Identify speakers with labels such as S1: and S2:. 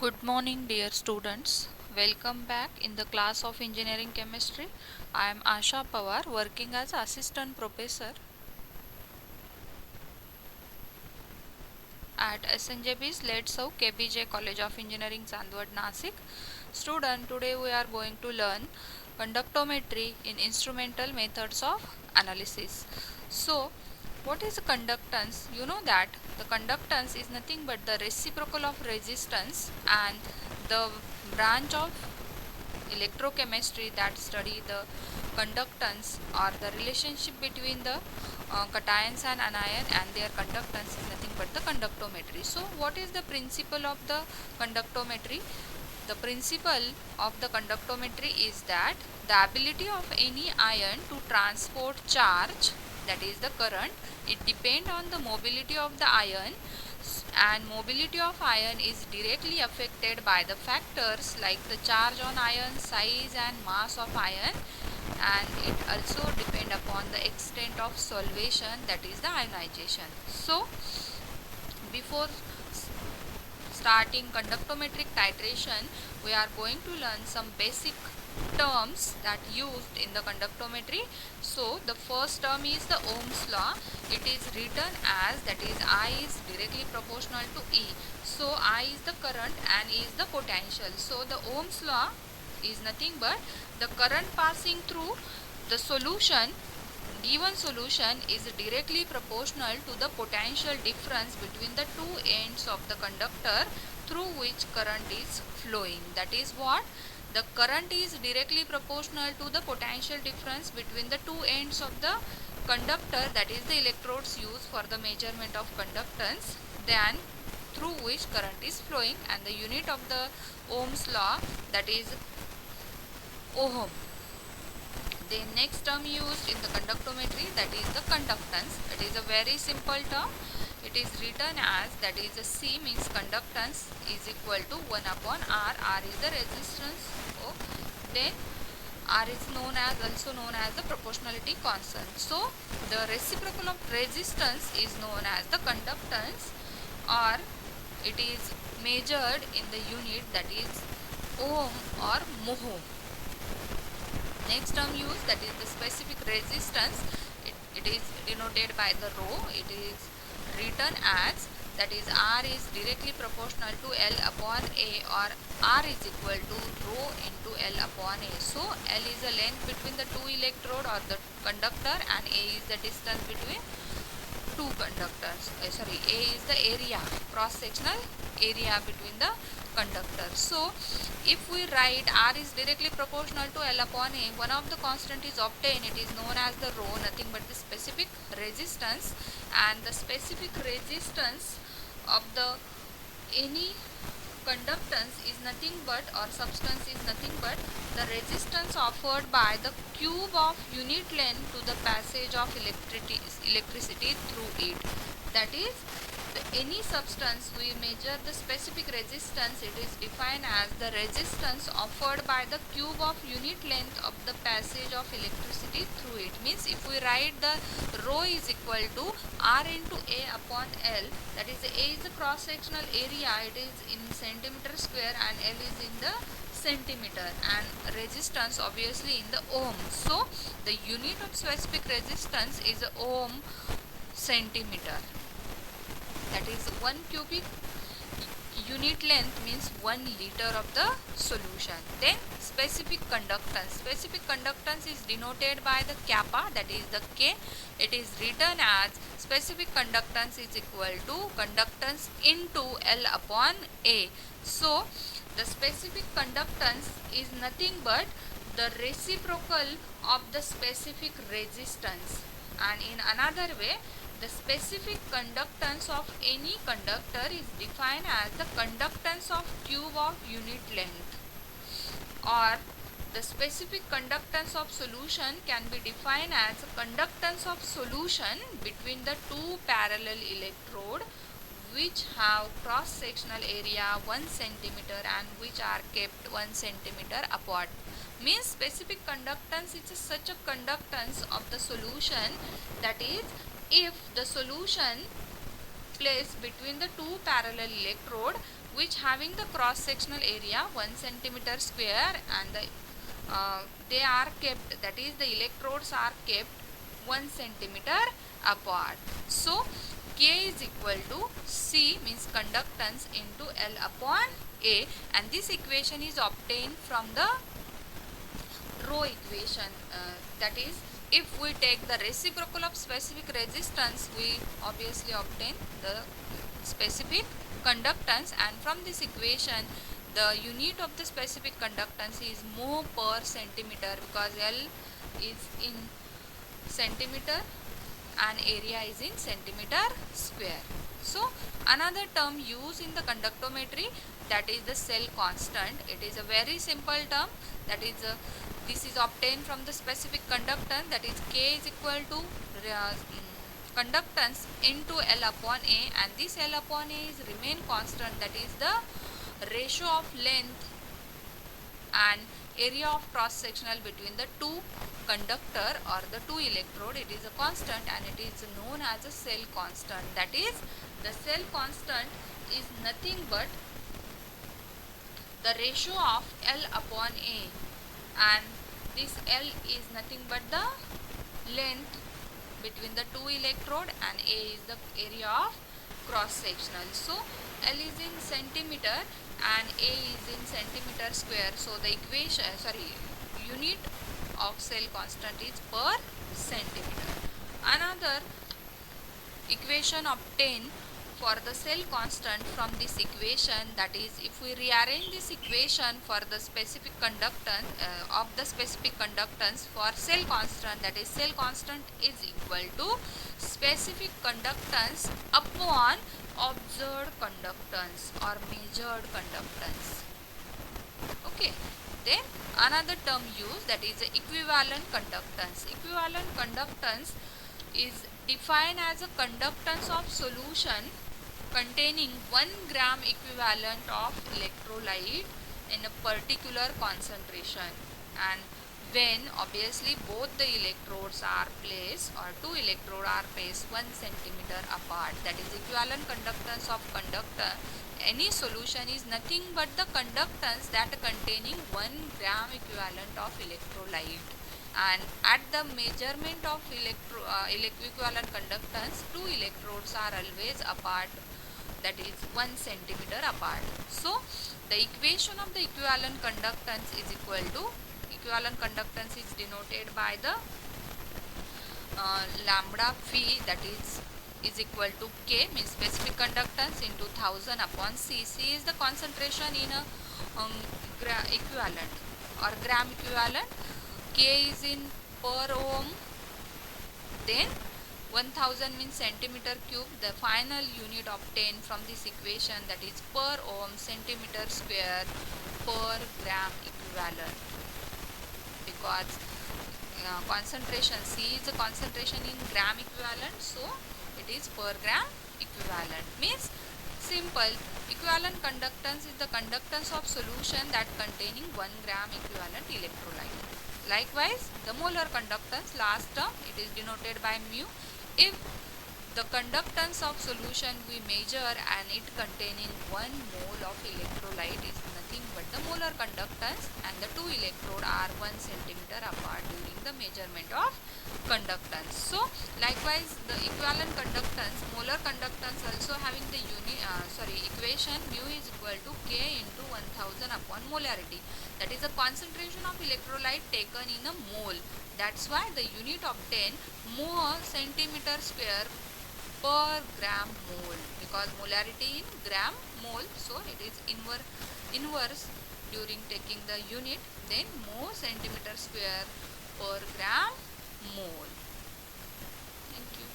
S1: Good morning, dear students. Welcome back in the class of Engineering Chemistry. I am Asha Pawar, working as Assistant Professor at SNJB's Letso KBJ College of Engineering, Chandwad, Nasik. Student, today we are going to learn conductometry in instrumental methods of analysis. So, what is conductance? You know that the conductance is nothing but the reciprocal of resistance, and the branch of electrochemistry that study the conductance or the relationship between the cations and anion and their conductance is nothing but the conductometry. So what is the principle of the conductometry? The principle of the conductometry is that the ability of any ion to transport charge, that is the current, it depends on the mobility of the ion, and mobility of ion is directly affected by the factors like the charge on ion, size and mass of ion, and it also depend upon the extent of solvation, that is the ionization. So before starting conductometric titration, we are going to learn some basic terms that used in the conductometry. So the first term is the Ohm's law. It is written as, that is, I is directly proportional to E. So I is the current and E is the potential. So the Ohm's law is nothing but the current passing through the solution, given solution, is directly proportional to the potential difference between the two ends of the conductor through which current is flowing. That is what? The current is directly proportional to the potential difference between the two ends of the conductor, that is the electrodes used for the measurement of conductance, then through which current is flowing, and the unit of the Ohm's law, that is ohm. The next term used in the conductometry, that is the conductance. It is a very simple term. It is written as, that is C means conductance is equal to 1 upon R. R is the resistance. Then R is also known as the proportionality constant. So the reciprocal of resistance is known as the conductance, or it is measured in the unit, that is ohm or mho. Next term used, that is the specific resistance. It is denoted by the rho. It is written as, that is R is directly proportional to L upon A, or R is equal to rho into L upon A. So L is the length between the two electrode or the conductor, and A is the distance between two conductors. A is the area, cross-sectional area between the conductors. So if we write R is directly proportional to L upon A, one of the constant is obtained. It is known as the rho, nothing but the specific resistance, and the specific resistance of the any conductance is nothing but, or substance is nothing but, the resistance offered by the cube of unit length to the passage of electricity through it. That is, any substance we measure the specific resistance, it is defined as the resistance offered by the cube of unit length of the passage of electricity through it. Means if we write the rho is equal to R into A upon L, that is A is the cross sectional area, it is in centimeter square, and L is in the centimeter, and resistance obviously in the ohm. So the unit of specific resistance is ohm centimeter. That is 1 cubic unit length means 1 liter of the solution. Then specific conductance. Specific conductance is denoted by the kappa, that is the K. It is written as specific conductance is equal to conductance into L upon A. So the specific conductance is nothing but the reciprocal of the specific resistance, and in another way, the specific conductance of any conductor is defined as the conductance of cube of unit length, or the specific conductance of solution can be defined as conductance of solution between the two parallel electrode which have cross-sectional area 1 centimeter and which are kept 1 centimeter apart. Means specific conductance is such a conductance of the solution, that is, if the solution placed between the two parallel electrode which having the cross sectional area 1 centimeter square, and they are kept, that is the electrodes are kept 1 centimeter apart. So K is equal to C, means conductance, into L upon A, and this equation is obtained from the rho equation. That is, if we take the reciprocal of specific resistance, we obviously obtain the specific conductance, and from this equation the unit of the specific conductance is mho per centimeter, because L is in centimeter and area is in centimeter square. So another term used in the conductometry, that is the cell constant. It is a very simple term, that is this is obtained from the specific conductance, that is K is equal to conductance into L upon A, and this L upon A is remain constant, that is the ratio of length and area of cross sectional between the two conductor or the two electrode. It is a constant and it is known as a cell constant. That is, the cell constant is nothing but the ratio of L upon A, and this L is nothing but the length between the two electrode, and A is the area of cross sectional. So L is in centimeter and A is in centimeter square. So the equation, unit of cell constant is per centimeter. Another equation obtained for the cell constant from this equation, that is, if we rearrange this equation for the specific conductance of the specific conductance for cell constant, that is cell constant is equal to specific conductance upon observed conductance or measured conductance. Okay, then another term used, that is equivalent conductance. Equivalent conductance is defined as a conductance of solution containing 1 gram equivalent of electrolyte in a particular concentration, and when obviously both the electrodes are placed or two electrodes are placed 1 centimeter apart, that is equivalent conductance of conductor. Any solution is nothing but the conductance that containing 1 gram equivalent of electrolyte, and at the measurement of equivalent conductance, two electrodes are always apart, that is 1 centimeter apart. So the equation of the equivalent conductance is equal to, equivalent conductance is denoted by the lambda phi, that is equal to K, means specific conductance, into 1000 upon C. C is the concentration in a equivalent or gram equivalent. K is in per ohm, then 1000 means centimeter cube. The final unit obtained from this equation, that is per ohm centimeter square per gram equivalent, because concentration C is a concentration in gram equivalent, so it is per gram equivalent. Means simple, equivalent conductance is the conductance of solution that containing 1 gram equivalent electrolyte. Likewise, the molar conductance, last term, it is denoted by mu. If the conductance of solution we measure and it containing 1 mole of electrolyte is nothing but the molar conductance, and the two electrode are 1 centimeter apart during the measurement of conductance. So likewise, the equivalent conductance, molar conductance also having the equation mu is equal to K into 1000 upon molarity, that is the concentration of electrolyte taken in a mole. That's why the unit obtained mho centimeter square per gram mole, because molarity in gram mole, so it is inverse during taking the unit, then mho centimeter square per gram mole.